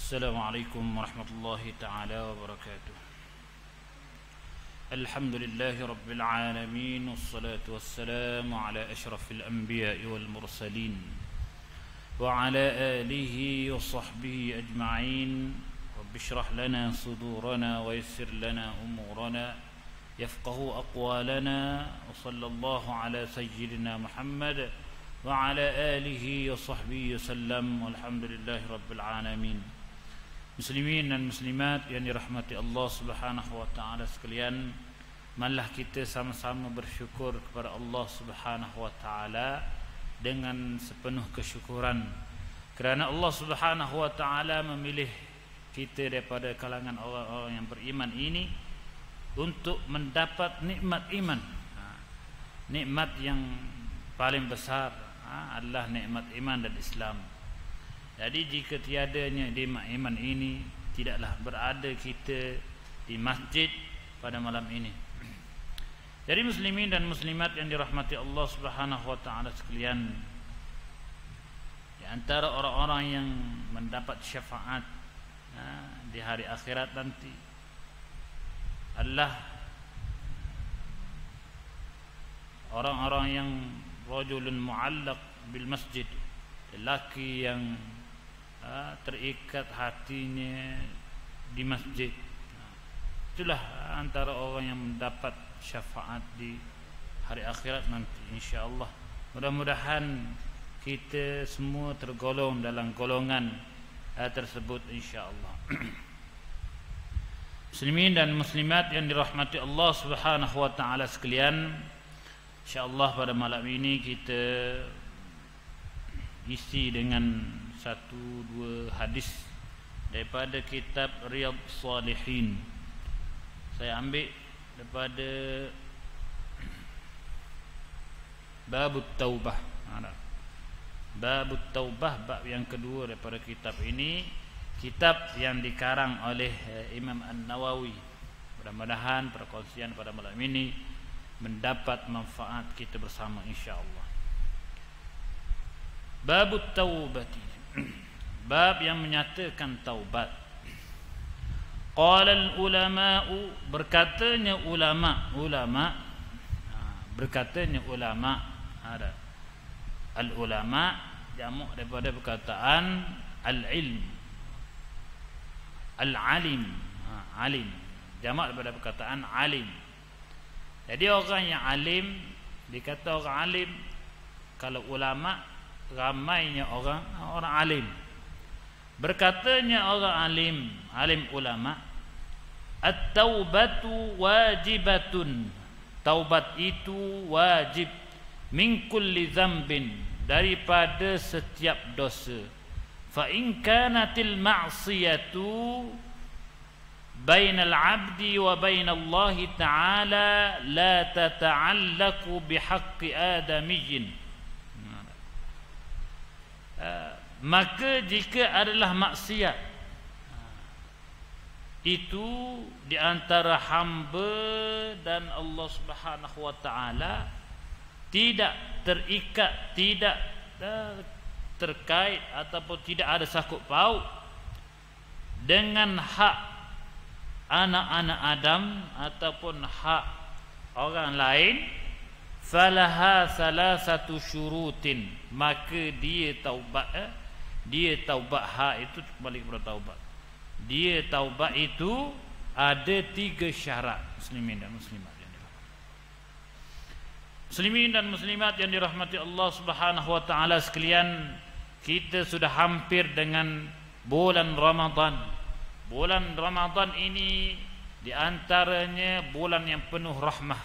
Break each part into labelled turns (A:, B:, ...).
A: السلام عليكم ورحمة الله تعالى وبركاته. الحمد لله رب العالمين، والصلاة والسلام على أشرف الأنبياء والمرسلين وعلى آله وصحبه أجمعين. رب اشرح لنا صدورنا ويسر لنا أمورنا يفقهوا أقوالنا، وصلى الله على سيدنا محمد وعلى آله وصحبه وسلم، والحمد لله رب العالمين. Muslimin dan muslimat yang dirahmati Allah Subhanahu wa taala sekalian, marilah kita sama-sama bersyukur kepada Allah Subhanahu wa taala dengan sepenuh kesyukuran, kerana Allah Subhanahu wa taala memilih kita daripada kalangan orang-orang yang beriman ini untuk mendapat nikmat iman. Nikmat yang paling besar adalah nikmat iman dan Islam. Jadi jika tiadanya nikmat iman ini, tidaklah berada kita di masjid pada malam ini. Jadi muslimin dan muslimat yang dirahmati Allah Subhanahu wa taala sekalian, di antara orang-orang yang mendapat syafaat di hari akhirat nanti adalah orang-orang yang rajulun mu'allaq bil masjid, lelaki yang terikat hatinya di masjid. Itulah antara orang yang mendapat syafaat di hari akhirat nanti, insya-Allah. Mudah-mudahan kita semua tergolong dalam golongan tersebut, insya-Allah. Muslimin dan muslimat yang dirahmati Allah Subhanahu wa taala sekalian, insya-Allah pada malam ini kita isi dengan satu dua hadis daripada kitab Riyadhus Shalihin. Saya ambil daripada Babut Taubah. Babut Taubah, bab yang kedua daripada kitab ini, kitab yang dikarang oleh Imam An-Nawawi. Mudah-mudahan perkongsian pada malam ini mendapat manfaat kita bersama, insya-Allah. Babut Taubati, bab yang menyatakan taubat. Qala al-ulama'u, berkatanya ulama, berkatanya ulama. Ada al-ulama jamak daripada perkataan al-ilm, al-alim, alim jamak daripada perkataan alim. Jadi orang yang alim dikata orang alim. Kalau ulama, ramainya orang alim. Berkatanya orang alim ulama, at-taubatu wajibatun, taubat itu wajib, min kulli dzambin, daripada setiap dosa. Fa in kanatil ma'siyatu bainal 'abdi wa bainallahi ta'ala la tata'allaqu bihaqqi adamiyyin. Maka jika adalah maksiat itu di antara hamba dan Allah Subhanahu wa taala, tidak terikat, tidak terkait ataupun tidak ada sangkut paut dengan hak anak-anak Adam ataupun hak orang lain, falaha salasatu syurutin, maka dia taubat itu kembali kepada taubat. Dia taubat itu ada 3 syarat. Muslimin dan muslimat yang dirahmati, muslimin dan muslimat yang dirahmati Allah Subhanahu wa taala sekalian, kita sudah hampir dengan bulan Ramadan. Bulan Ramadan ini di antaranya bulan yang penuh rahmah,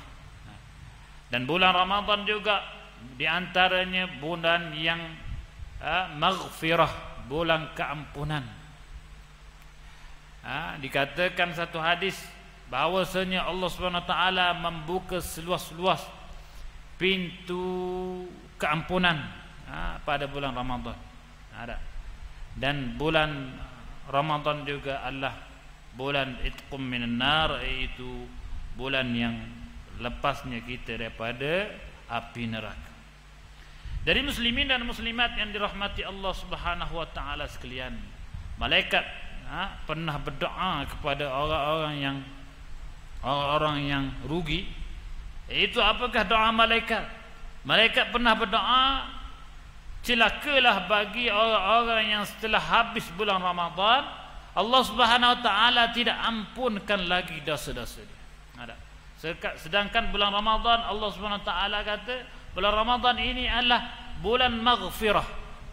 A: dan bulan Ramadan juga di antaranya bulan yang maghfirah, bulan keampunan. Dikatakan satu hadis bahawasanya Allah Subhanahu wa taala membuka seluas-luas pintu keampunan pada bulan Ramadan. Dan bulan Ramadan juga adalah bulan itqum minan nar, iaitu bulan yang lepasnya kita daripada api neraka. Dari muslimin dan muslimat yang dirahmati Allah Subhanahu wa taala sekalian, malaikat pernah berdoa kepada orang-orang yang rugi? Itu apakah doa malaikat? Malaikat pernah berdoa, celakalah bagi orang-orang yang setelah habis bulan Ramadan Allah Subhanahu wa taala tidak ampunkan lagi dosa-dosa dia. Ada. Sedangkan bulan Ramadan Allah Subhanahu wa taala kata bulan Ramadan ini adalah bulan maghfirah,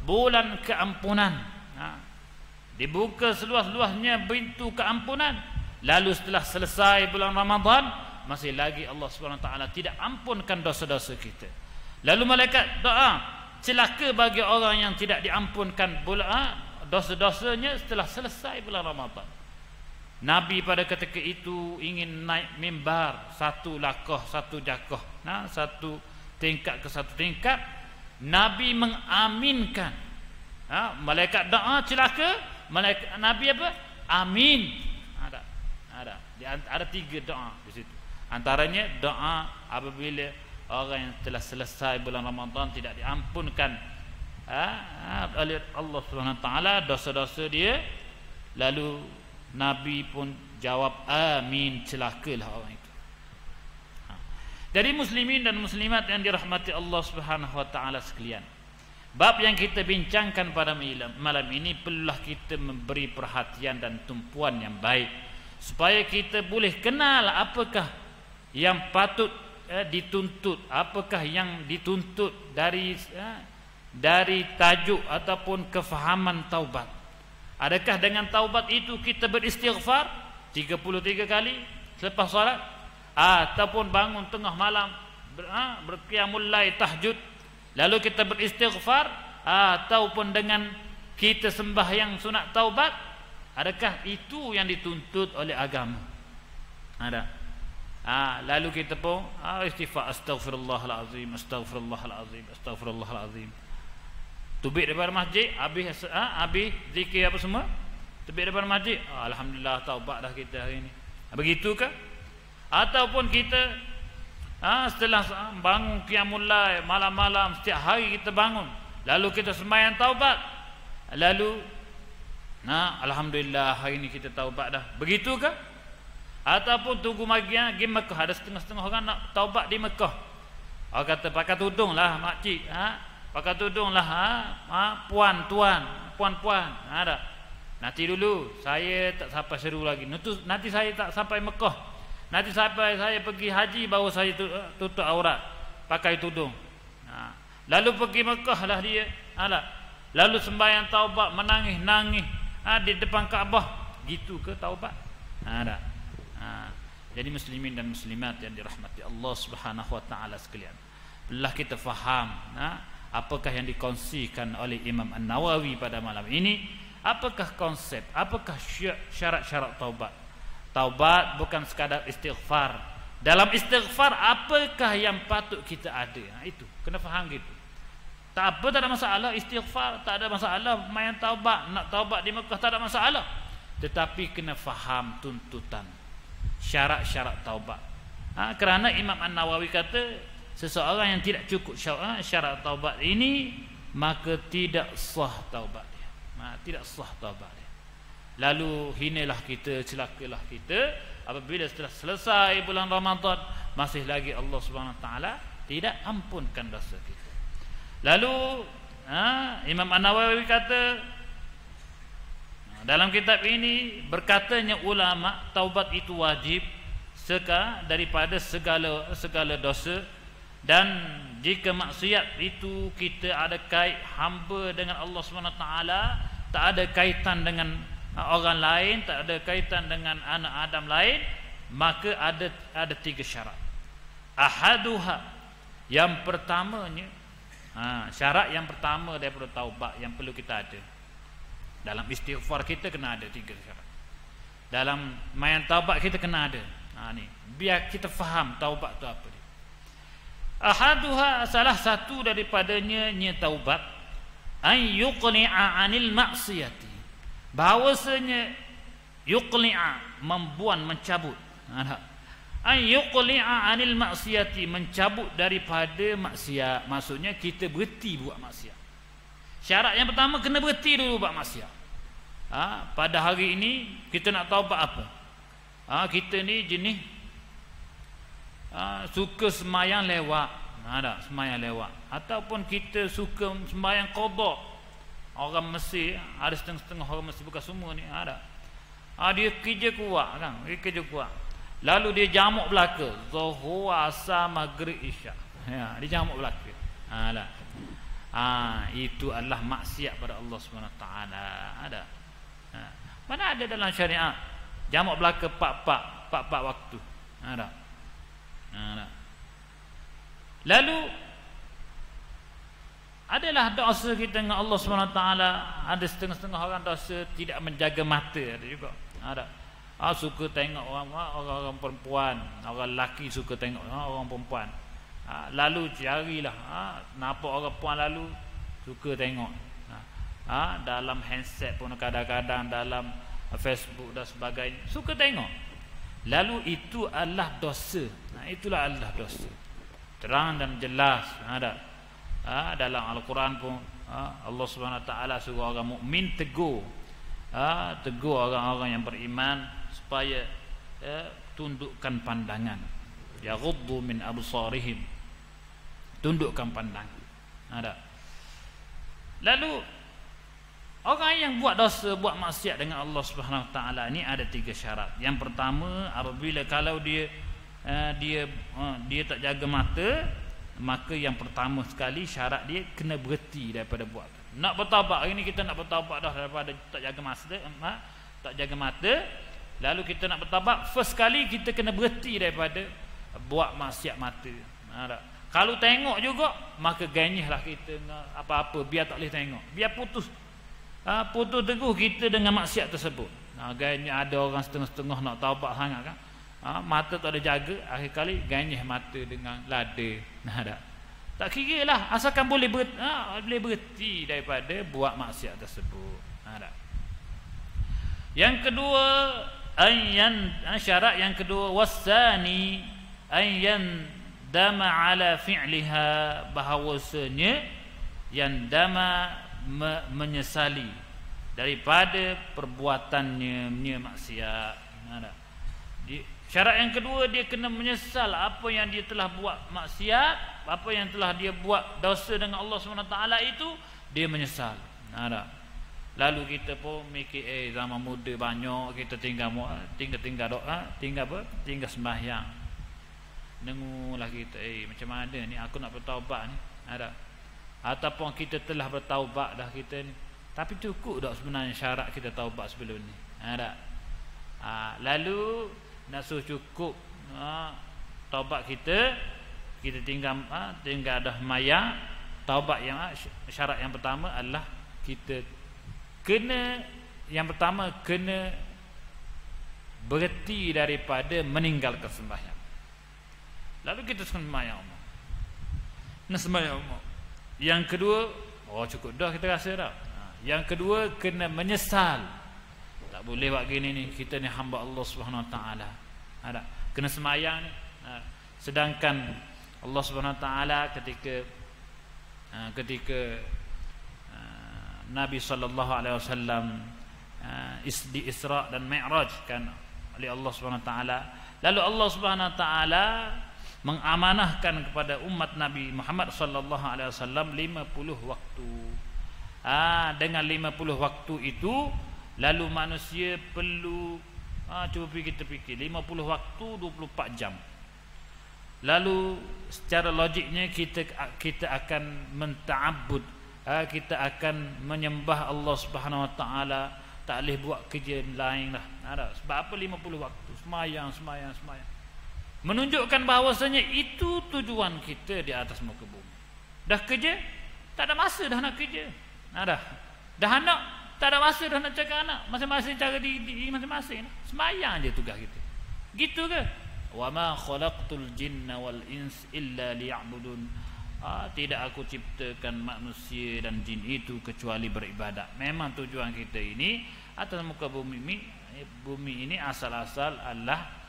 A: bulan keampunan. Dibuka seluas-luasnya pintu keampunan. Lalu setelah selesai bulan Ramadan masih lagi Allah Subhanahu wa taala tidak ampunkan dosa-dosa kita. Lalu malaikat doa, celaka bagi orang yang tidak diampunkan dosa-dosanya setelah selesai bulan Ramadan. Nabi pada ketika itu ingin naik mimbar, satu lakah satu jakah, satu tingkat ke satu tingkat. Nabi mengaminkan. Malaikat doa celaka, malaikat Nabi apa? Amin. Ada 3 doa di situ. Antaranya doa apabila orang yang telah selesai bulan Ramadan tidak diampunkan oleh Allah Subhanahu wa taala dosa-dosa dia, lalu Nabi pun jawab amin, celakalah orang itu. Jadi muslimin dan muslimat yang dirahmati Allah Subhanahu wa taala sekalian, bab yang kita bincangkan pada malam ini perlulah kita memberi perhatian dan tumpuan yang baik supaya kita boleh kenal apakah yang patut dituntut, apakah yang dituntut dari tajuk ataupun kefahaman taubat. Adakah dengan taubat itu kita beristighfar 33 kali selepas salat, ataupun bangun tengah malam berqiyamul lail tahajud lalu kita beristighfar, ataupun dengan kita sembahyang sunat taubat? Adakah itu yang dituntut oleh agama? Ada. Lalu kita pun istighfar, astaghfirullahalazim, astaghfirullahalazim, astaghfirullahalazim. Tubik daripada masjid, habis zikir apa semua, tubik daripada masjid, alhamdulillah taubat dah kita hari ini. Begitu ke? Ataupun kita setelah bangun qiyamul lail malam-malam, setiap hari kita bangun, lalu kita sembahyang taubat, lalu alhamdulillah hari ini kita taubat dah. Begitu ke? Ataupun tunggu pergi Mekah, ada setengah-setengah orang nak taubat di Mekah. Orang kata pakai tudung lah makcik, pakai tudung lah puan-puan, ada. Nanti dulu saya tak sampai seru lagi. Nanti saya tak sampai Mekah. Nanti sampai saya pergi haji baru saya tutup aurat pakai tudung. Lalu pergi Mekah lah dia. Lalu sembahyang taubat, menangis-nangis di depan Kaabah. Gitu ke taubat? Ada. Jadi muslimin dan muslimat yang dirahmati Allah Subhanahu wa taala sekalian, perlulah kita faham apakah yang dikongsikan oleh Imam An-Nawawi pada malam ini. Apakah konsep, apakah syarat-syarat taubat? Taubat bukan sekadar istighfar. Dalam istighfar apakah yang patut kita ada? Itu kena faham gitu. Tak apa, tak ada masalah istighfar, tak ada masalah main taubat, nak taubat di Mekah tak ada masalah. Tetapi kena faham tuntutan, syarat-syarat taubat. Kerana Imam An-Nawawi kata seseorang yang tidak cukup syarat taubat ini, maka tidak sah taubat dia. Tidak sah taubat dia. Lalu hinalah kita, celakalah kita apabila setelah selesai bulan Ramadan masih lagi Allah Subhanahu wa taala tidak ampunkan dosa kita. Lalu Imam An-Nawawi kata dalam kitab ini, berkatanya ulama, taubat itu wajib daripada segala dosa, dan jika maksiat itu kita ada kait hamba dengan Allah SWT, tak ada kaitan dengan orang lain, tak ada kaitan dengan anak Adam lain, maka ada 3 syarat. Ahaduha, yang pertamanya, syarat yang pertama daripada taubat yang perlu kita ada. Dalam istighfar kita kena ada 3 syarat. Dalam main taubat kita kena ada. Ni biar kita faham taubat tu apa dia. Ahaduha, salah satu daripadanya taubat, ay yuqni'a 'anil maksiyati. Bahawasanya yuqni'a, membuang, mencabut. Ay yuqni'a 'anil maksiyati, mencabut daripada maksiat. Maksudnya kita berhenti buat maksiat. Syarat yang pertama kena berhenti dulu buat maksiat. pada hari ini kita nak taubat apa? Kita ni jenis suka semayang lewat, semayang lewat, ataupun kita suka semayang qada. Orang Mesir ada setengah-setengah orang Mesir, bukan semua ni ada. Dia kerja kuat kan, dia kerja kuat. Lalu dia jamak belaka, Zuhur, Asar, Maghrib, Isyak. Ya, dia jamak belaka. Itu adalah maksiat pada Allah SWT. Ada. Mana ada dalam syariat jamak belaka 4 waktu. Ada. Lalu adalah dosa kita dengan Allah SWT. Ada setengah-setengah orang dosa tidak menjaga mata, ada juga. Ada. Suka tengok orang perempuan, orang lelaki suka tengok orang perempuan. Lalu carilah, nampak orang perempuan lalu suka tengok. Dalam handset pun kadang-kadang, dalam Facebook dan sebagainya suka tengok. Lalu itu adalah dosa. Itulah adalah dosa. Terang dan jelas ada. Dalam Al-Quran pun Allah SWT suruh orang mukmin tegur orang-orang yang beriman supaya tundukkan pandangan, yaghuddu min absarihim, tundukkan pandangan. Ada. Lalu orang yang buat dosa, buat maksiat dengan Allah Subhanahu Wa Taala ni ada 3 syarat. Yang pertama, apabila kalau dia tak jaga mata, maka yang pertama sekali syarat dia kena berhenti daripada buat. Nak bertaubat, hari ni kita nak bertaubat dah daripada tak jaga mata, lalu kita nak bertaubat, first kali kita kena berhenti daripada buat maksiat mata. Kalau tengok juga, maka ganyihlah kita apa-apa, biar tak boleh tengok, biar putus teguh kita dengan maksiat tersebut. Ganyih ada orang setengah-setengah nak taubat sangat kan, mata tak ada jaga, akhir kali ganyih mata dengan lada. Tak kira lah, asalkan boleh berhenti daripada buat maksiat tersebut. Yang kedua, syarat yang kedua, wasani ayyan dama ala fi'liha, bahawasanya yang dama menyesali daripada perbuatannya maksiat. Syarat yang kedua, dia kena menyesal apa yang dia telah buat maksiat, apa yang telah dia buat dosa dengan Allah SWT itu, dia menyesal. Lalu kita pun mikir, zaman muda banyak kita tinggal doa, tinggal sembahyang. Dengulah kita, macam mana ni aku nak bertaubat ni. Ataupun kita telah bertaubat dah kita ni, tapi cukup tak sebenarnya syarat kita taubat sebelum ni. Lalu nak suruh cukup taubat kita tinggal dah mayang. Taubat yang syarat yang pertama adalah kita kena berhenti daripada meninggalkan sembahyang. Lalu kita sembahyang Allah. Yang kedua, cukup dah kita rasa dah. Yang kedua, kena menyesal. Tak boleh buat gini ni, kita ni hamba Allah Subhanahu Wa Taala. Kena sembahyang ni. Sedangkan Allah Subhanahu Wa Taala ketika Nabi sallallahu alaihi wasallam di Isra dan Mi'raj kan oleh Allah Subhanahu Wa Taala, lalu Allah Subhanahu Wa Taala mengamanahkan kepada umat Nabi Muhammad sallallahu alaihi wasallam 50 waktu. Dengan 50 waktu itu, lalu manusia perlu cuba kita fikir 50 waktu 24 jam. Lalu secara logiknya kita akan menta'abbud, kita akan menyembah Allah Subhanahu Wa Taala, tak boleh buat kerja lain lah. Sebab apa 50 waktu sembahyang. Menunjukkan bahawasanya itu tujuan kita di atas muka bumi. Dah kerja, tak ada masa dah nak kerja. Dah anak, tak ada masa dah nak jaga anak. Masing-masing cara di masing-masing. Sembahyang je tugas kita. Gitu ke? Wa ma khalaqtul jinna wal ins illa liya'budun. Tidak aku ciptakan manusia dan jin itu kecuali beribadat. Memang tujuan kita ini atas muka bumi ini asal-asal adalah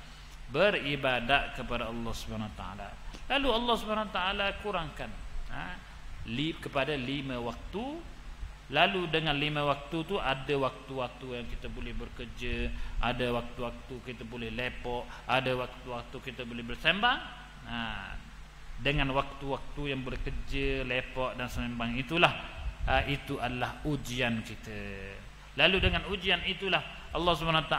A: beribadat kepada Allah Subhanahu Wa Taala. Lalu Allah Subhanahu Wa Taala kurangkan kepada 5 waktu. Lalu dengan 5 waktu tu ada waktu-waktu yang kita boleh bekerja, ada waktu-waktu kita boleh lepok, ada waktu-waktu kita boleh bersembang. Dengan waktu-waktu yang bekerja, lepok dan sembang itulah itu adalah ujian kita. Lalu dengan ujian itulah Allah SWT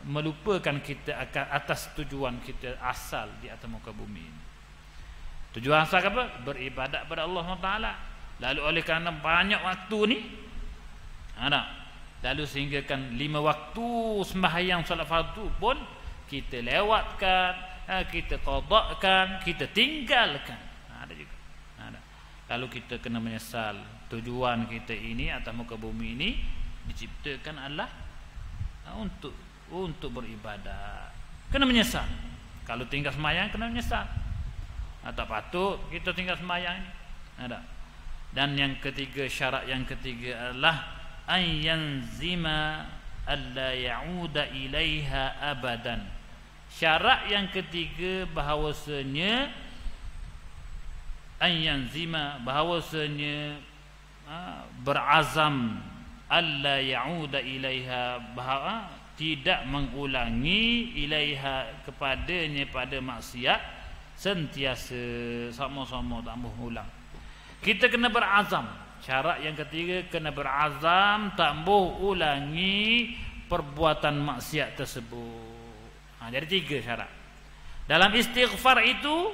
A: melupakan kita atas tujuan kita asal di atas muka bumi ini. Tujuan asal apa? Beribadat pada Allah SWT. Lalu oleh kerana banyak waktu ni, lalu sehinggakan 5 waktu sembahyang solat fardu pun kita lewatkan, kita qadakkan, kita tinggalkan. Ada juga. Lalu kita kena menyesal. Tujuan kita ini atas muka bumi ini diciptakan adalah untuk beribadat. Kena menyesal. Kalau tinggal sembahyang kena menyesal. Tak patut kita tinggal sembahyang ni. Dan yang ketiga, syarat yang ketiga adalah ayyanzima alla ya'uda ilaiha abadan. Syarat yang ketiga bahawasanya ayyanzima, bahawasanya berazam alla ya'uda ilaiha, bahawa tidak mengulangi ilaiha kepadanya pada maksiat sentiasa, sama-sama tak mau ulang. Kita kena berazam. Syarat yang ketiga, kena berazam tak mau ulangi perbuatan maksiat tersebut. Jadi 3 syarat. Dalam istighfar itu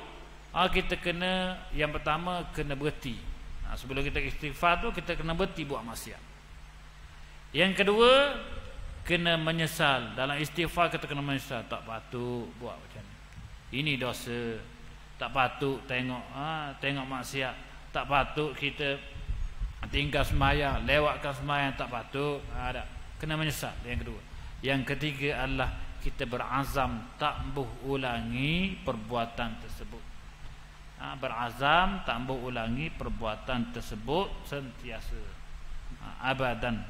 A: kita kena, yang pertama kena berhenti. Sebelum kita istighfar tu kita kena berhenti buat maksiat. Yang kedua, kena menyesal. Dalam istighfar kita kena menyesal, tak patut buat macam ni. Ini dosa, tak patut tengok maksiat, tak patut kita tinggal sembahyang, lewatkan sembahyang, tak patut. Kena menyesal. Yang kedua. Yang ketiga adalah kita berazam tak boleh ulangi perbuatan tersebut. Berazam tak boleh ulangi perbuatan tersebut sentiasa, abadan.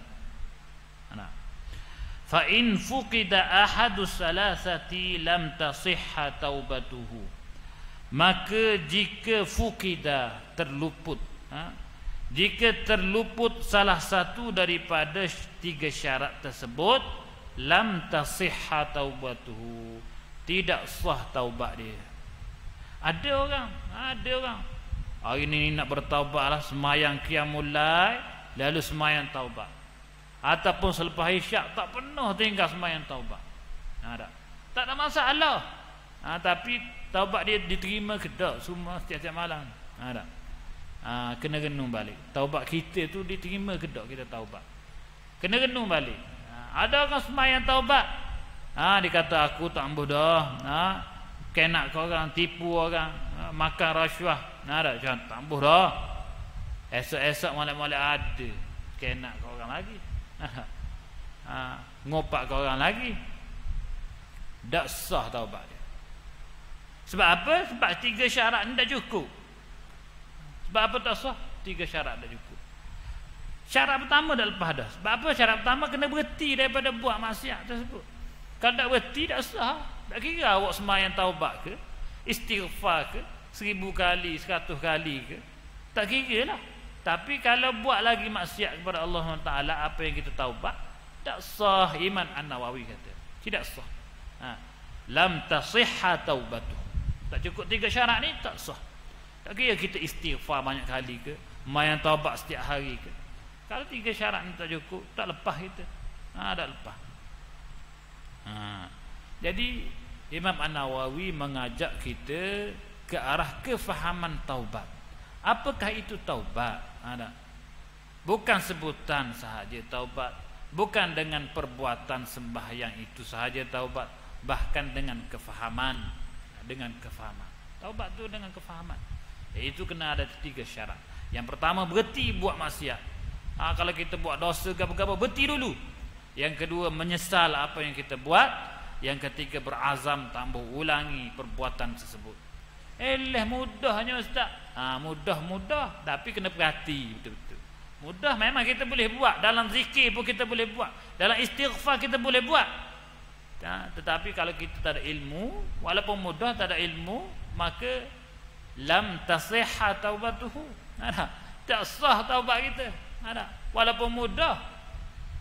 A: Fa in fuqida ahadus salasati lam tasihha taubatuhu. Maka jika fuqida, terluput, jika terluput salah satu daripada 3 syarat tersebut, lam tasihha taubatuhu, tidak sah taubat dia. Ada orang hari ni nak bertaubatlah, sembahyang qiyamul lail, lalu sembahyang taubat. Ataupun selepas isyak tak penuh tinggal sembahyang taubat. Tak ada masalah. Tapi taubat dia diterima ke tak semua setiap malam? Kena renung balik. Taubat kita tu diterima ke tak kita taubat? Kena renung balik. Ada orang sembahyang taubat, dia kata aku tak ambuh dah, kenak kau orang, tipu orang, makan rasuah, tak ambuh dah. Esok-esok molek-molek ada kenak kau orang lagi. Ngopak kau orang lagi. Tak sah taubat dia. Sebab apa? Sebab 3 syarat ni tak cukup. Sebab apa tak sah? 3 syarat tak cukup. Syarat pertama dah lepas dah. Sebab apa? Syarat pertama kena berhenti daripada buat maksiat tersebut. Kalau tak berhenti tak sah. Tak kira awak sembahyang taubat ke, istighfar ke, 1000 kali, 100 kali ke, tak kira lah. Tapi kalau buat lagi maksiat kepada Allah SWT, apa yang kita taubat, tak sah. Imam An-Nawawi kata tidak sah. Lam tasihha taubatuh. Tak cukup 3 syarat ni, tak sah. Tak kira kita istighfar banyak kali ke, sembahyang taubat setiap hari ke. Kalau 3 syarat ni tak cukup, tak lepas kita. Tak lepas. Jadi Imam An-Nawawi mengajak kita ke arah kefahaman taubat. Apakah itu taubat? Bukan sebutan sahaja taubat, bukan dengan perbuatan sembahyang itu sahaja taubat, bahkan dengan kefahaman. Dengan kefahaman. Taubat tu dengan kefahaman. Itu kena ada 3 syarat. Yang pertama, berhenti buat maksiat. Kalau kita buat dosa apa-apa, berhenti dulu. Yang kedua, menyesal apa yang kita buat. Yang ketiga, berazam tak mau ulangi perbuatan tersebut. Mudahnya ustaz. Mudah, tapi kena perhati betul-betul. Mudah memang kita boleh buat, dalam zikir pun kita boleh buat, dalam istighfar kita boleh buat. Tetapi kalau kita tak ada ilmu, walaupun mudah tak ada ilmu, maka lam tasihha taubatuhu. Tak sah taubat kita. Ada. Walaupun mudah.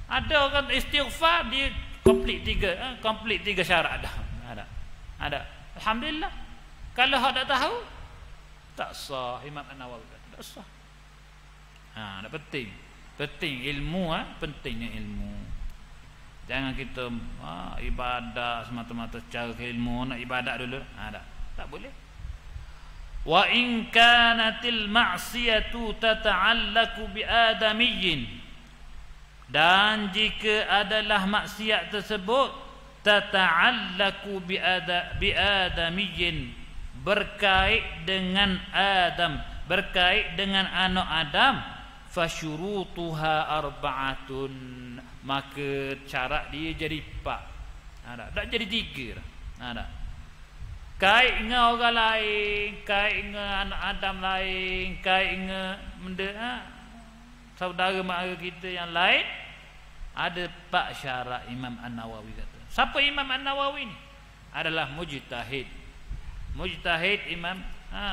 A: Ada orang istighfar dia komplit tiga syarat dah. Ada. Alhamdulillah. Kalau hak tak tahu tak sah. Imam An-Nawawi kata tak sah. Nak penting. Penting ilmu, pentingnya ilmu. Jangan kita ibadah semata-mata cara ilmu, nak ibadat dulu. Tak boleh. Wa in kanatil ma'siyatu tata'allaku bi adamiyyin, dan jika adalah maksiat tersebut tata'allaku bi adamiyyin, berkait dengan Adam, berkait dengan anak Adam, fasyurutuha arba'atun, maka syarat dia jadi 4. Tak jadi 3. Kait dengan orang lain, kait dengan anak Adam lain, kait dengan benda saudara mara kita yang lain, ada 4 syarat. Imam An-Nawawi kata. Siapa Imam An-Nawawi ni? Adalah mujtahid. Mujtahid imam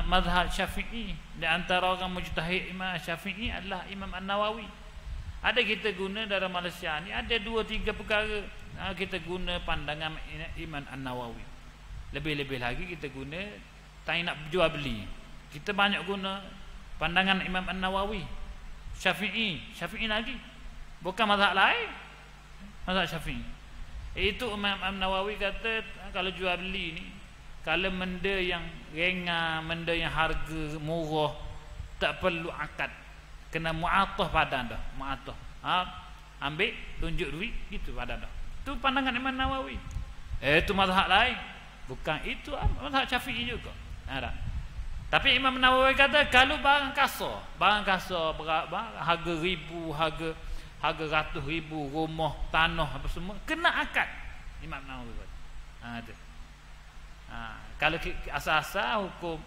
A: mazhab Syafi'i. Di antara orang mujtahid Imam Syafi'i adalah Imam An-Nawawi. Ada kita guna dalam Malaysia ni ada 2-3 perkara kita guna pandangan Imam An-Nawawi. Lebih-lebih lagi kita guna tak nak jual beli. Kita banyak guna pandangan Imam An-Nawawi. Syafi'i lagi. Bukan mazhab lain. Mazhab Syafi'i. Itu Imam An-Nawawi kata kalau jual beli ni, kalau benda yang ringan, benda yang harga murah, tak perlu akad. Kena mu'atah padan dah. Mu'atah. Ambil, tunjuk duit, gitu padan dah. Itu pandangan Imam Nawawi. Itu mazhab lain. Bukan itu mazhab Syafi'i juga. Tapi Imam Nawawi kata kalau barang kasar harga ribu, harga ratus ribu, rumah, tanah apa semua kena akad. Imam Nawawi kata. Kalau asas-asas hukum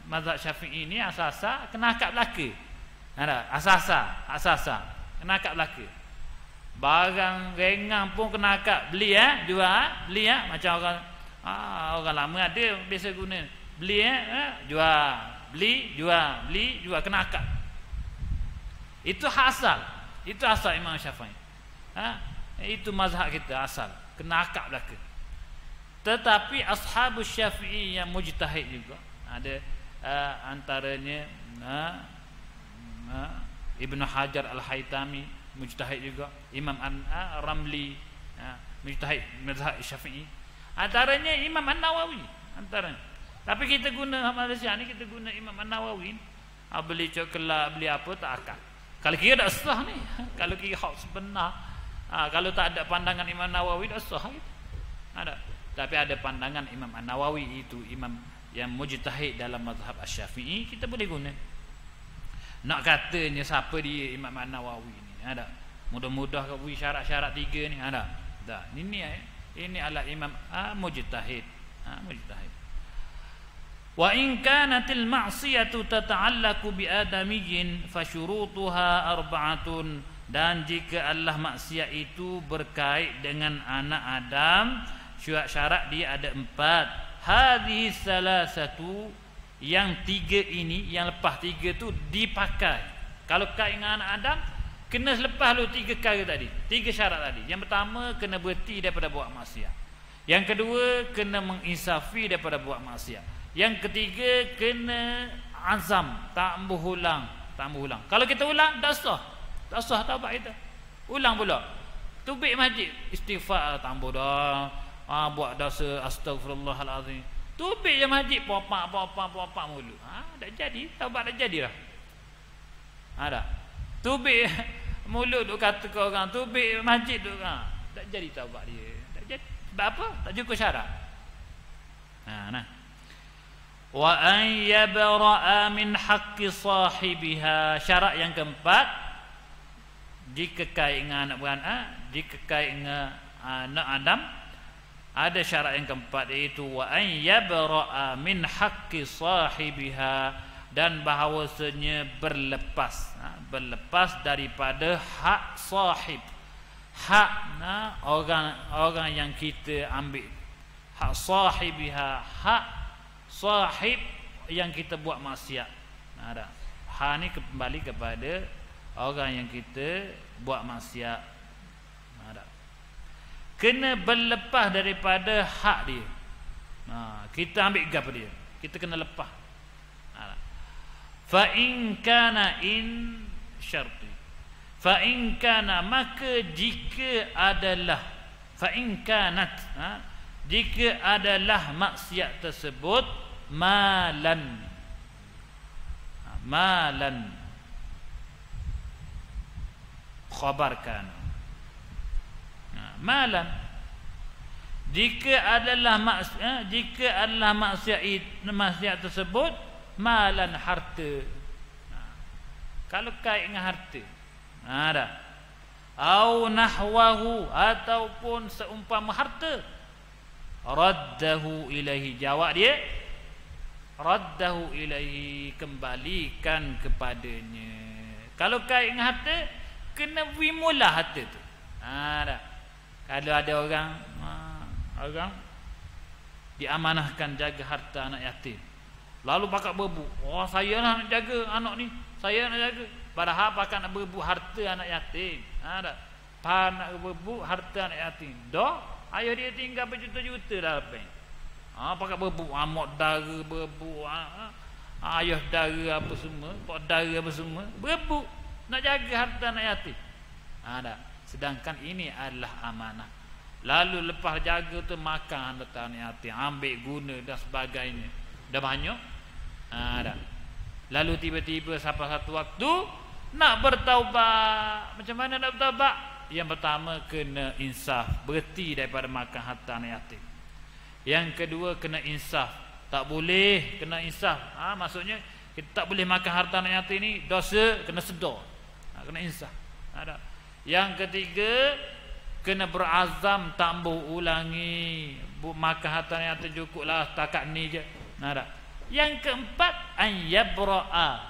A: mazhab Syafi'i ni asas-asas kena akad belaka. Asas-asas kena akad belaka. Barang ringan pun kena akad. Beli jual, beli macam orang lama ada biasa guna. Beli jual, beli jual kena akad. Itu asal. Itu asal Imam Syafi'i. Itu mazhab kita asal. Kena akad belaka. Tetapi ashabus Syafi'i yang mujtahid juga ada, antaranya Ibn Hajar Al-Haytami mujtahid juga, Imam Ramli mujtahid mazhab Syafi'i, antaranya Imam An-Nawawi antaranya. Tapi kita guna Malaysia ni, kita guna Imam An-Nawawi, beli coklat, beli apa tak akad. Kalau kira tak sah ni, kalau kira hak sebenar, kalau tak ada pandangan Imam Nawawi tak sah gitu. Tapi ada pandangan Imam An-Nawawi, itu imam yang mujtahid dalam mazhab Asy-Syafi'i, kita boleh guna. Nak katanya siapa dia Imam An-Nawawi ni? Mudah-mudah kau beri syarat-syarat 3 ni. Ini adalah imam mujtahid. Mujtahid. Wa in kanatil ma'siyatu tata'allaqu bi adamiyyin fasyurutuha arba'atun, dan jika Allah maksiat itu berkait dengan anak Adam, syarat dia ada 4. Hadhihi salasatu, yang 3 ini, yang lepas 3 tu dipakai. Kalau kait dengan anak Adam, kena selepas lu 3 perkara tadi, 3 syarat tadi. Yang pertama, kena berhenti daripada buat maksiat. Yang kedua, kena menginsafi daripada buat maksiat. Yang ketiga, kena azam, tak berulang. Kalau kita ulang, tak sah taubat kita. Ulang pula. Tubik masjid, istighfar, tambah dah. Buat dosa astagfirullahalazim. Tubik je masjid, popak mulut. Tak jadi, taubat tak jadi dah. Ada. Tubik mulut duk kata ke orang, tubik masjid duk tak jadi taubat dia. Tak jadi. Sebab apa? Tak cukup syarat. Wa an yabra'a min haqqi sahibiha. Syarat yang keempat, jika kait dengan anak beranak, jika kait dengan anak Adam, ada syarat yang keempat, iaitu wa an yabra'a min haqqi sahibiha, dan bahawasanya berlepas daripada hak sahib, hak orang yang kita ambil, hak sahibiha, hak sahib yang kita buat maksiat. Ha ni kembali kepada orang yang kita buat maksiat. Kena berlepas daripada hak dia. Kita ambil gap dia, kita kena lepas. Fa in kana in syarti, fa in kana, maka jika adalah, fa in kanat, jika adalah maksiat tersebut malan, malan khabarkan, malan, jika adalah maksiat tersebut malan, harta. Kalau kait dengan harta, ada au nahwahu, ataupun seumpama harta, raddahu ilaihi, jawab dia raddahu ilaihi, kembalikan kepadanya. Kalau kait dengan harta, kena wimula harta tu. Ada. Kalau ada orang diamanahkan jaga harta anak yatim, lalu pakak berebut, oh saya lah nak jaga anak ni, saya nak jaga. Padahal pakak nak berebut harta anak yatim. Ada. Pak nak berebut harta anak yatim. Dah, ayah dia tinggal berjuta-juta dah lepas. Pakak berebut amok dara, berebut ayah dara apa semua, pak dara apa semua, berebut nak jaga harta anak yatim. Ada. Sedangkan ini adalah amanah. Lalu lepas jaga tu makan harta anak yatim, ambil guna dan sebagainya, dah banyak. Ada. Lalu tiba-tiba sampai satu waktu nak bertaubat. Macam mana nak bertaubat? Yang pertama, kena insaf, berhenti daripada makan harta anak yatim. Yang kedua, kena insaf, tak boleh kena insaf. Maksudnya kita tak boleh makan harta anak yatim ni, dosa, kena sedar. Kena insaf. Ada. Yang ketiga, kena berazam tak mau ulangi makan harta anak yatim, cukuplah setakat ni je. Ada. Yang keempat, an yabra'a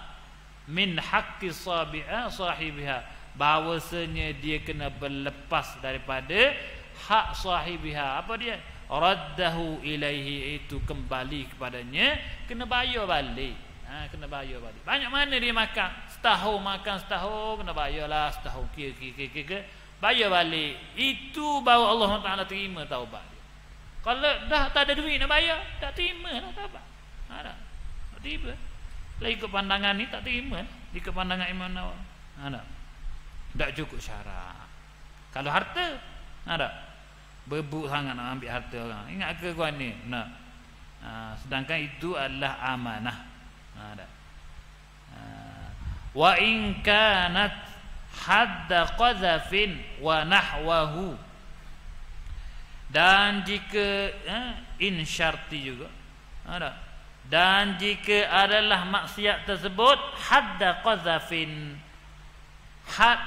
A: min haqqi sahibiha, bahawasanya dia kena berlepas daripada hak sahibiha. Apa dia? Raddahu ilaihi, itu kembali kepadanya, kena bayar balik. Kena bayar balik. Banyak mana dia makan? Setahun makan setahun, kena bayarlah setahun, kira bayar balik. Itu baru Allah Taala terima taubat dia. Kalau dah tak ada duit nak bayar, tak terima lah taubat. Ada. Tak tiba. Lah ikut pandangan ni tak terima. Ikut pandangan Imam Nawawi. Ada. Tak cukup syarat. Kalau harta, ada. Berebut sangat nak ambil harta orang. Ingat ke gua ni? Nak. Sedangkan itu adalah amanah. Ada. Wa in kanat hadda qadhafin wa nahwahu, dan jika in syarti juga ada. Dan jika adalah maksiat tersebut hadda qadhafin, had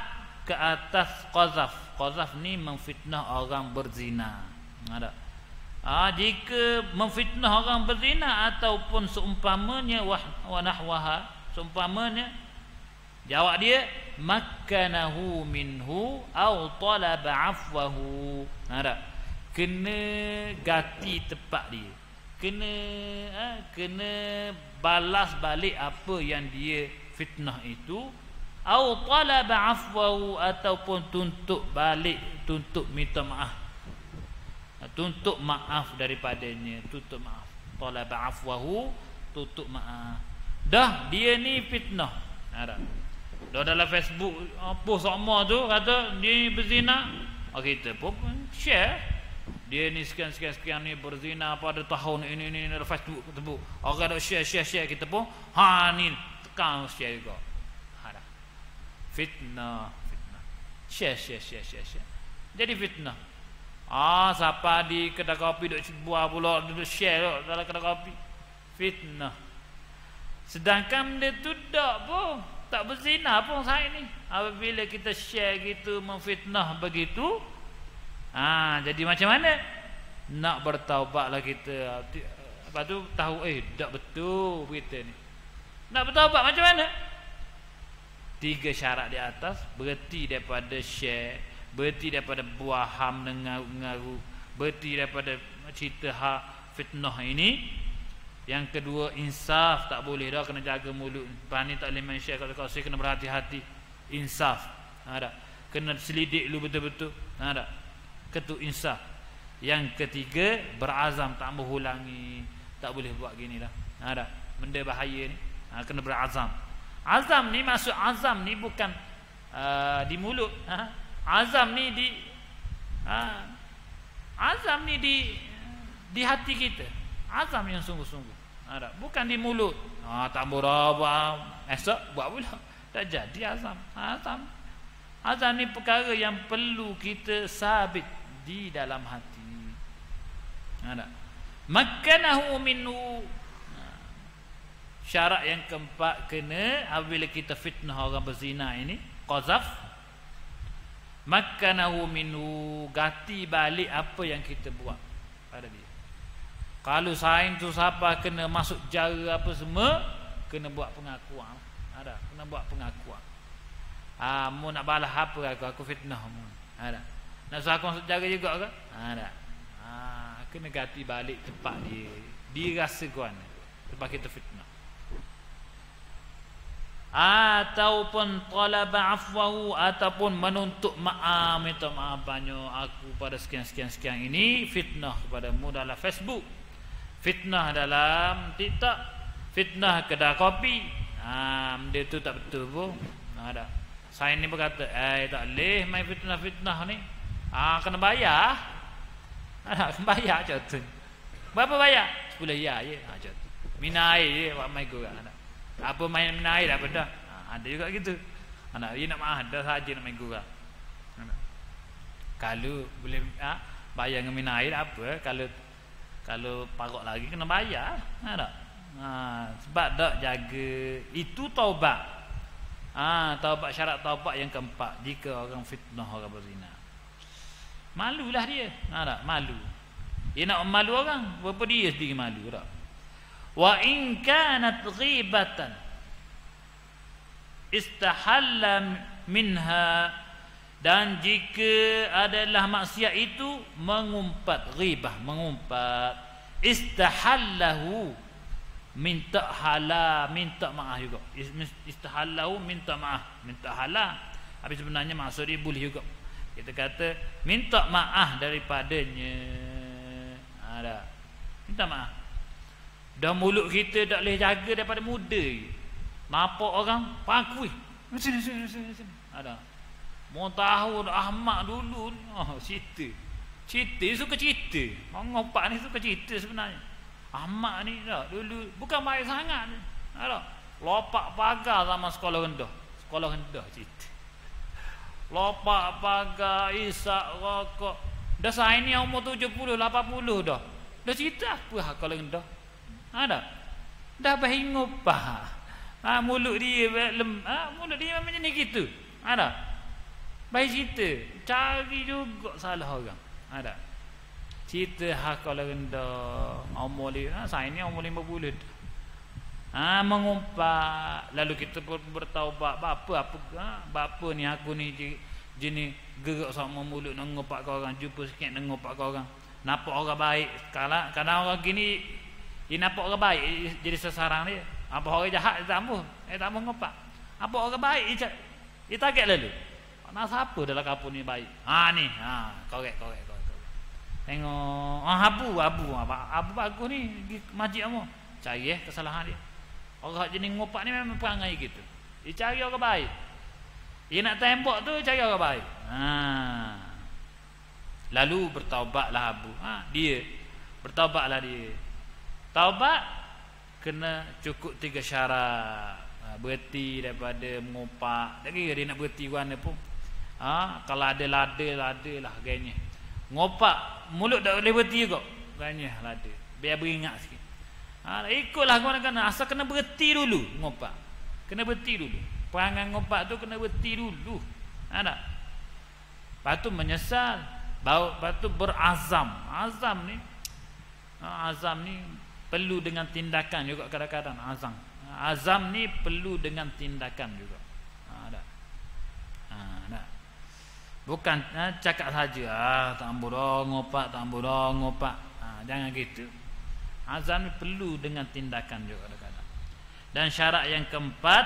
A: ke atas qadhaf. Qadhaf ni memfitnah orang berzina. Ada. Jika memfitnah orang berzina ataupun seumpamanya wa nahwaha, seumpamanya, jawab dia makkanahu minhu au talaba afwahu. Ada. Kena ganti tempat dia, kena balas balik apa yang dia fitnah itu, au talaba afwahu, ataupun tuntut balik, tuntut minta maaf, tuntut maaf daripadanya, tuntut maaf. Talaba afwahu, tuntut maaf. Dah dia ni fitnah. Ada. Dah dalam Facebook post sama tu kata dia ni berzina, kita pun share. Dia ni sekian ni berzina pada tahun ini dalam Facebook tersebut. Orang dah share kita pun ni tekan share juga. Ada. Fitnah. Share. Jadi fitnah. Siapa di kedai kopi duk buah pula duk share dalam kedai kopi. Fitnah. Sedangkan dia tu tak berzina pun saya ni. Apabila kita share gitu memfitnah begitu, jadi macam mana? Nak bertaubatlah kita. Lepas tu tahu tak betul berita ni. Nak bertaubat macam mana? 3 syarat di atas, berhenti daripada share, berhenti daripada buah ham dengan ngaru, berhenti daripada cerita hak fitnah ini, Yang kedua, insaf, tak boleh dah, kena jaga mulut. Lepas ni tak boleh main share kalau kau kena berhati-hati. Insaf. Tak? Kena selidik dulu betul-betul. Tak? Ketu insaf. Yang ketiga, berazam, tak mau ulangi. Tak boleh buat gini dah. Tak? Benda bahaya ni. Kena berazam. Azam ni, maksud azam ni bukan di mulut. Azam ni azam ni di hati kita. Azam yang sungguh-sungguh. Bukan di mulut. Tak berapa esok buat pula. Tak jadi azam. Azam ni perkara yang perlu kita sabit di dalam hati. Makanahu minhu. Syarat yang keempat, kena apabila kita fitnah orang berzina ini, qazaf, makanahu minhu, ganti balik apa yang kita buat pada dia. Kalau saing tu siapa kena masuk jara apa semua, kena buat pengakuan. Kena buat pengakuan. Mu nak balas apa aku fitnah mu. Nak suruh aku masuk jara juga ke? Kena ganti balik tempat dia. Dia rasa kuan sebab kita fitnah. Ataupun talaba afwahu, ataupun menuntut maaf, minta maaf banyak aku pada sekian ini fitnah kepadamu dalam Facebook, fitnah dalam TikTok, fitnah kedai kopi. Dia tu tak betul pun. Saya ni berkata, tak boleh main fitnah ni. Kena bayar. Kena bayar macam tu. Berapa bayar? 10 riyal je. Macam tu. Minum air je buat main korang. Apa main minum air dah benda. Ada juga gitu. Dia nak maaf dah saja nak main korang. Kalau boleh bayar dengan minum air apa, kalau parok lagi kena bayar. Sebab tak jaga itu taubat. Taubat, syarat taubat yang keempat, jika orang fitnah orang berzina. Malulah dia. Malu. Dia nak malu orang, berapa dia sendiri malu tak? Wa in kanat ghibatan istahalla minha, dan jika adalah maksiat itu mengumpat, ghibah mengumpat, istahallahu minta halal, minta maaf juga. Istahallahu minta maaf, minta halal. Tapi sebenarnya maksud dia boleh juga. Kita kata minta maaf daripadanya. Minta maaf. Dah mulut kita tak boleh jaga daripada muda. Nampak orang pangkui. Sini. Mau tahu Ahmad dulu cerita. Cerita suka cerita. Orang ngopak ni suka cerita sebenarnya. Ahmad ni dah dulu bukan baik sangat. Lopak pagar sama sekolah rendah. Sekolah rendah cerita. Lopak pagar, isak rokok. Dah saya ni umur 70, 80 dah. Dah cerita apa sekolah rendah? Dah berhinggup mulut dia mulut dia macam ni gitu. Baik cerita, cari juga salah orang. Cerita hak kalau rendah umur dia, saya ni umur 5 bulan. Mengumpat, lalu kita bertaubat. Apa ni aku ni jenis gerak sama mulut nak ngumpat ke orang, jumpa sikit nak ngumpat ke orang. Nampak orang baik, kadang orang gini dia nampak orang baik jadi sasaran dia. Apa orang jahat dia tak mau ngumpat. Apa orang baik dia target lalu. Nak siapa dalam kampung ni baik? Ni korek. Tengok abu bagus ni majid kamu. Cari kesalahan dia. Orang jenis ngumpat ni memang perangai gitu. Dia cari orang baik. Dia nak tembak tu cari orang baik. Lalu bertaubatlah abu. Dia bertaubatlah dia. Taubat kena cukup 3 syarat. Berhenti daripada mengumpat. Tak kira dia nak berhenti mana pun. Kalau ada lada lah gayanya. Ngumpat mulut tak boleh berhenti kok. Gayanya lada. Biar beringat sikit. Ikutlah kena asal kena berhenti dulu ngumpat. Kena berhenti dulu. Perangai ngumpat tu kena berhenti dulu. Lepas tu menyesal. Lepas tu berazam. Azam ni perlu dengan tindakan juga kadang-kadang. Azam ni perlu dengan tindakan juga. Bukan cakap saja tak ambuh dah ngumpat. Jangan gitu. Azam ni perlu dengan tindakan juga kadang-kadang. Dan syarat yang keempat,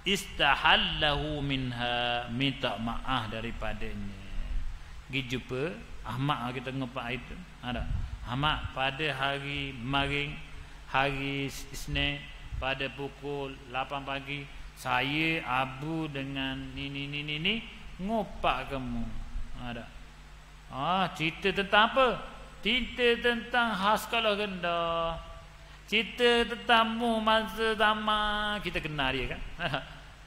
A: istahallahu minha, minta maaf daripadanya. Pergi jumpa Ahmad kita ngepak itu. Ada Ahmad pada hari maring, hari Isnin pada pukul 8 pagi saya Abu dengan ni ngopak kamu. Ada. Cerita tentang apa? Cerita tentang khas kalau rendah. Cerita tentang masa zaman kita kenal dia kan.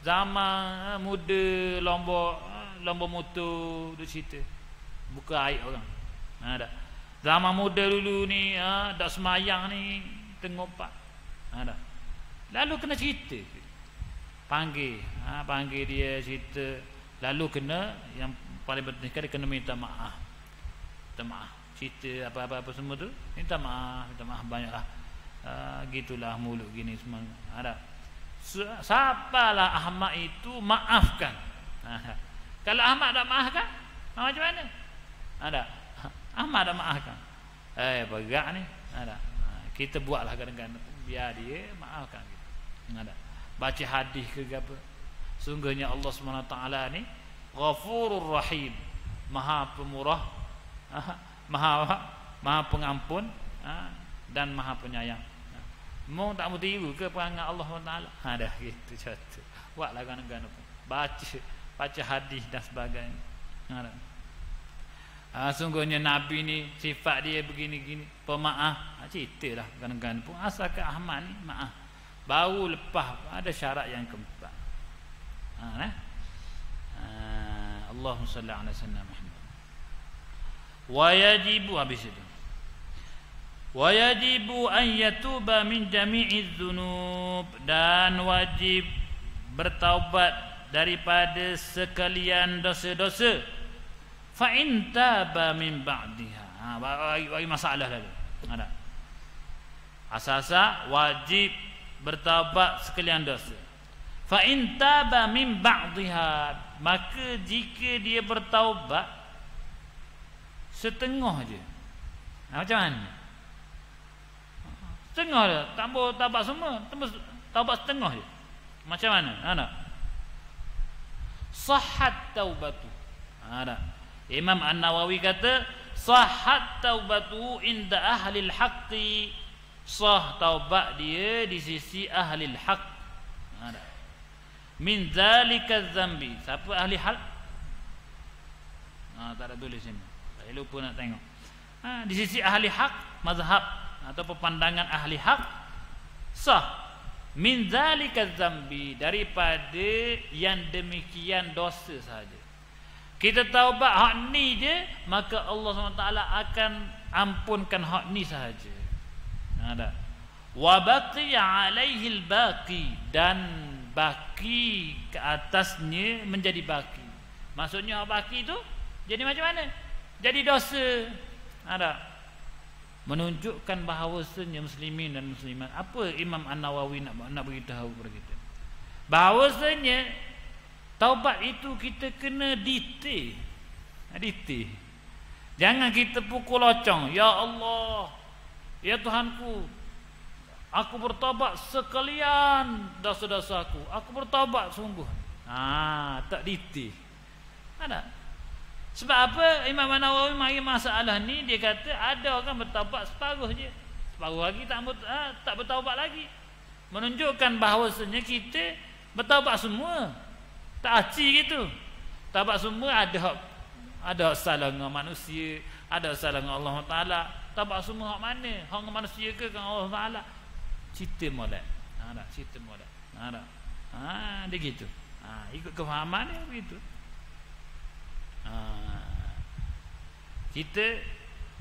A: Zaman muda lomba motor dia cerita. Buka aib orang. Ada. Zaman muda dulu ni dak semayang ni tengopak. Ada. Lalu kena cerita. Panggil dia cerita. Lalu kena yang paling penting sekali kena minta maaf. Minta maaf. Cerita apa-apa semua tu minta maaf banyaklah. Gitulah mulut gini semua. Ada. Siapalah Ahmad itu maafkan. Kalau Ahmad tak maafkan, macam mana? Ada. Ahmad tak maafkan. Berat ni. Ada. Kita buatlah kadang-kadang biar dia maafkan kita. Ada. Baca hadis ke apa? Sungguhnya Allah SWT ni Ghafurur Rahim, Maha Pemurah, Maha Pengampun, dan Maha Penyayang. Mau tak mau tiru ke perangai Allah SWT? Dah gitu contoh. Buatlah kadang-kadang baca hadis dan sebagainya. Sungguhnya Nabi ni sifat dia begini-gini, pemaaf. Ceritalah kadang-kadang pun asalkan Ahmad ni maaf. Baru lepas ada syarat yang keempat. Allahumma salli ala sayyidina Muhammad. Wa yajibu habis itu. Wa yajibu an yatuba min jami'iz dzunub, dan wajib bertaubat daripada sekalian dosa-dosa. Fa in taba min ba'diha. Bagi masalah lalu. Ada. Asasa wajib bertaubat sekalian dosa. Fa in taba min ba'dha, maka jika dia bertaubat setengah je. Macam mana? Setengah je, tak boleh taubat semua, taubat setengah je. Macam mana? Ada. Sahhat taubatu. Ada. Imam An-Nawawi kata sahhat taubatu inda ahli al-haqqi. Sah taubat dia di sisi ahli al-haq. Ada. Min zalika zambi. Siapa ahli hal? Tak ada tulis sini. Saya lupa nak tengok. Di sisi ahli hak, mazhab atau pandangan ahli hak, sah. Min zalika zambi, daripada yang demikian dosa sahaja. Kita taubat hak ni je, maka Allah SWT akan ampunkan hak ni sahaja. Ada. Wa baqiya alaihi al-baqi, dan baki ke atasnya menjadi baki. Maksudnya baki tu jadi macam mana? Jadi dosa. Ada. Menunjukkan bahawasanya muslimin dan muslimat, apa Imam An-Nawawi nak beritahu kepada kita? Bahawasanya taubat itu kita kena detail. Detail. Jangan kita pukul locong. Ya Allah, ya Tuhanku, aku bertaubat sekalian dosa-dosaku. Aku bertaubat sungguh. Tak detail. Ada. Sebab apa Imam An-Nawawi mari masalah ni, dia kata ada orang bertaubat separuh je. Separuh lagi tak bertaubat lagi. Menunjukkan bahawasanya kita bertaubat semua. Tak aci gitu. Taubat semua ada salah dengan manusia, ada salah dengan Allah Taala. Taubat semua hak mana? Hak dengan manusia ke dengan Allah Taala? Cerita molek. Cerita molek. Dia gitu. Ikut kefahaman dia begitu. Kita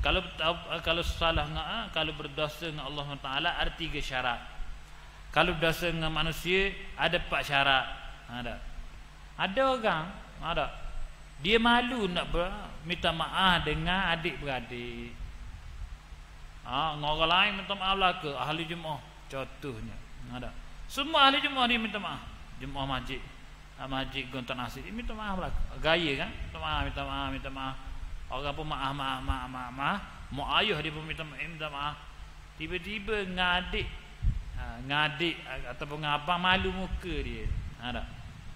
A: kalau salah kalau berdosa dengan Allah Taala ada 3 syarat. Kalau berdosa dengan manusia ada 4 syarat. Ada orang dia malu nak minta maaf dengan adik-beradik. Dengan orang lain minta maaf lah ke ahli jemaah contohnya. Semua ahli jemaah dia minta maaf. Jemaah masjid gontok nasi dia minta maaf lah. Gaya kan? Minta maaf. Orang pun maaf. Mak ayah dia pun minta maaf. tiba-tiba ngadik ataupun ngabang malu muka dia. Ada.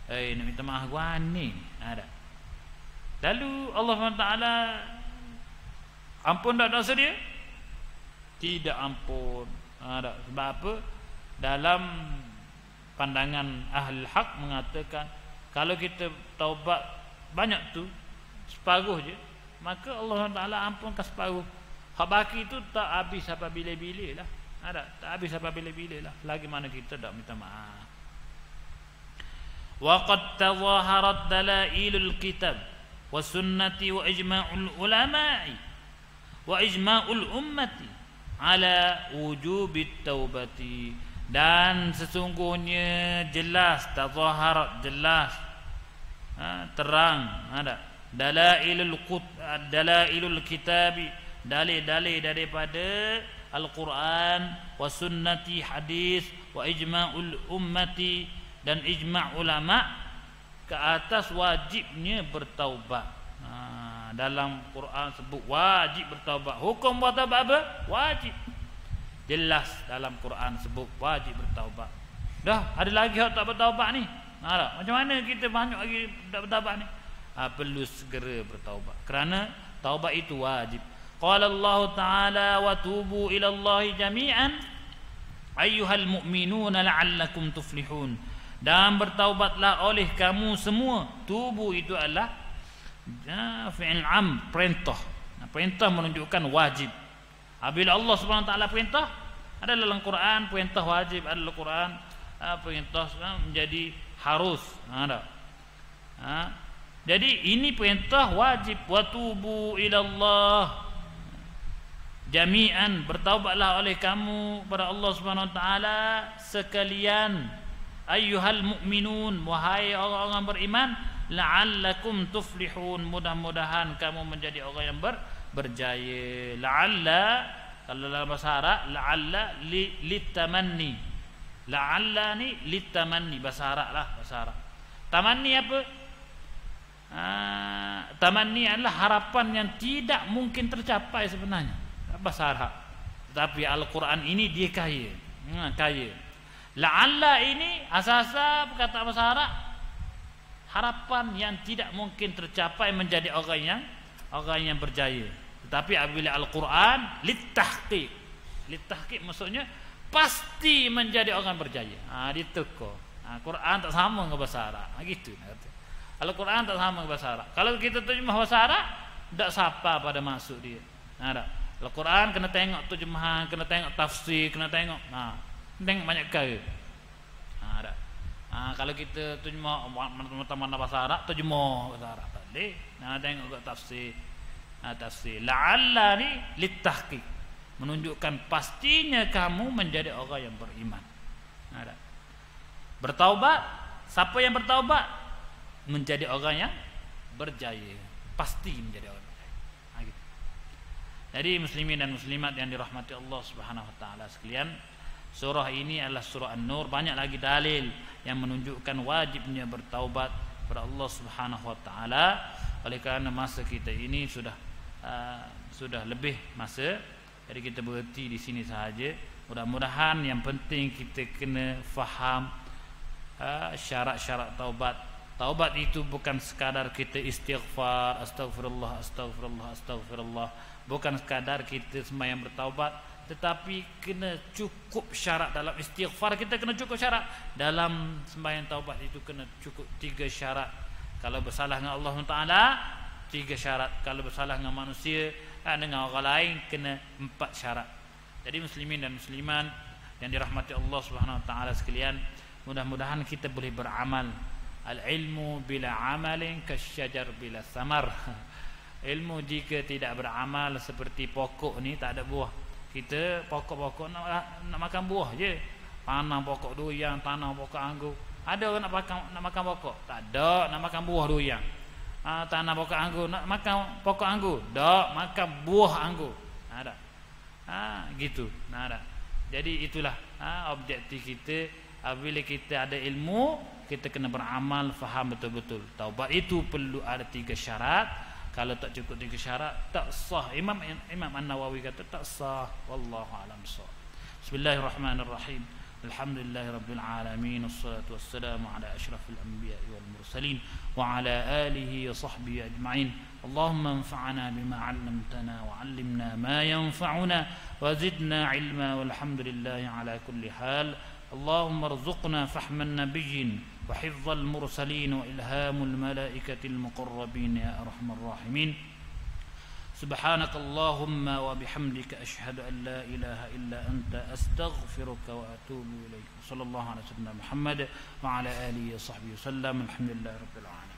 A: Nak minta maaf gua ni. Ada. Lalu Allah SWT ampun tak dosa dia? Tidak ampun. Ada. Sebab apa? Dalam pandangan ahli hak mengatakan kalau kita taubat banyak tu separuh je, maka Allah SWT ampunkan separuh. Hak baki tu tak habis sampai bila-bila lah. Ada, tak habis sampai bila-bila lah. Lagi mana kita tak minta maaf. Wa qad tazaharat dalailul kitab wa sunnati wa ijma'ul ulama'i wa ijma'ul ummati ala wujubit taubati. Dan sesungguhnya jelas, tazaharat jelas, terang, ada dalailul kitabi, dalil-dalil daripada Al-Quran, wa sunnati hadis, wa ijma'ul ummati, dan ijma' ulama ke atas wajibnya bertaubat. Dalam Quran sebut wajib bertaubat. Hukum bertaubat apa? Wajib. Jelas dalam Quran sebut wajib bertaubat. Dah, ada lagi yang tak bertaubat ni. Macam mana kita banyak lagi tak bertaubat ni? Perlu segera bertaubat. Kerana taubat itu wajib. Qala Allah Ta'ala wa tubu ila Allah jami'an ayyuhal mu'minuna la'allakum tuflihun. Dan bertaubatlah oleh kamu semua. Tubu itu adalah fi'il am, perintah. Perintah menunjukkan wajib. Apabila Allah Subhanahu Wa Ta'ala perintah, ada dalam Quran perintah wajib, ada dalam Quran perintah menjadi harus. Jadi ini perintah wajib. Wa tubu ila Allah jami'an, bertaubatlah oleh kamu kepada Allah Subhanahu Wa Ta'ala sekalian. Ayyuhal mu'minun, wahai orang-orang beriman, la'allakum tuflihun, mudah-mudahan kamu menjadi orang yang berjaya. La'alla, kalau dalam bahasa Arab, la'alla litamanni. La'alla ni litamanni, bahasa Arab lah, bahasa Arab. Tamanni apa? Tamanni adalah harapan yang tidak mungkin tercapai sebenarnya, bahasa Arab. Tapi Al-Quran ini dia kaya. Kaya. La'alla ini asas-asas perkataan bahasa Arab, harapan yang tidak mungkin tercapai menjadi orang yang berjaya. Tetapi apabila Al-Quran litahqiq. Litahqiq maksudnya pasti menjadi orang berjaya. Ditukar. Quran tak sama dengan bahasa Arab. Gitu. Al-Quran tak sama dengan bahasa Arab. Kalau kita terjemah bahasa Arab, tak sapa pada maksud dia. Al-Quran kena tengok terjemahan, kena tengok tafsir, kena tengok. Tengok banyak kali. Kalau kita terjemah mana bahasa Arab, terjemah bahasa Arab tak boleh. Tengok kat tafsir. Tafsir la'alla ni litahqiq, menunjukkan pastinya kamu menjadi orang yang beriman. Bertaubat, siapa yang bertaubat menjadi orang yang berjaya, pasti menjadi orang berjaya. Jadi muslimin dan muslimat yang dirahmati Allah Subhanahu Wa Ta'ala sekalian, surah ini adalah surah An-Nur. Banyak lagi dalil yang menunjukkan wajibnya bertaubat kepada Allah Subhanahu Wa Ta'ala. Oleh kerana masa kita ini sudah lebih masa, jadi kita berhenti di sini sahaja. Mudah-mudahan yang penting kita kena faham syarat-syarat taubat. Taubat itu bukan sekadar kita istighfar, astagfirullah, astagfirullah, astagfirullah. Bukan sekadar kita sembahyang bertaubat, tetapi kena cukup syarat. Dalam istighfar kita kena cukup syarat. Dalam sembahyang taubat itu kena cukup 3 syarat. Kalau bersalah dengan Allah Ta'ala, 3 syarat. Kalau bersalah dengan manusia, dengan orang lain, kena 4 syarat. Jadi muslimin dan musliman yang dirahmati Allah Subhanahu Wa Ta'ala sekalian, mudah-mudahan kita boleh beramal. Al-ilmu bila amalin kasyajar bila samar. Ilmu jika tidak beramal seperti pokok ni, tak ada buah. Kita pokok-pokok nak makan buah je. Tanam pokok durian, tanam pokok anggur. Ada orang nak makan pokok? Tak ada, nak makan buah durian. Tanam pokok anggur, nak makan pokok anggur? Tak, makan buah anggur. Ada. Gitu. Ada. Jadi itulah objektif kita. Apabila kita ada ilmu, kita kena beramal, faham betul-betul. Taubat itu perlu ada 3 syarat. Kalau tak cukup 3 syarat tak sah. Imam An-Nawawi kata tak sah. Wallahu a'lam bissawab. Bismillahirrahmanirrahim. Alhamdulillahirabbil alamin. Wassalatu wassalamu ala asyrafil anbiya'i wal mursalin wa ala alihi wa sahbihi ajma'in. Allahumma anfa'na bima 'allamtana wa 'allimna ma yanfa'una wa zidna 'ilma walhamdulillahi ala kulli hal. Allahumma arzuqna fahman nabiyyin wa hifdzal mursalin wa ilhamul malaikatil muqarrabin ya arhamar rahimin. Subhanakallahumma wa bihamdika asyhadu an la ilaha illa anta astaghfiruka wa atubu ilaik. Sallallahu alaihi wasallam Muhammad wa ala alihi wa sahbihi wasallam. Alhamdulillahirabbil alamin.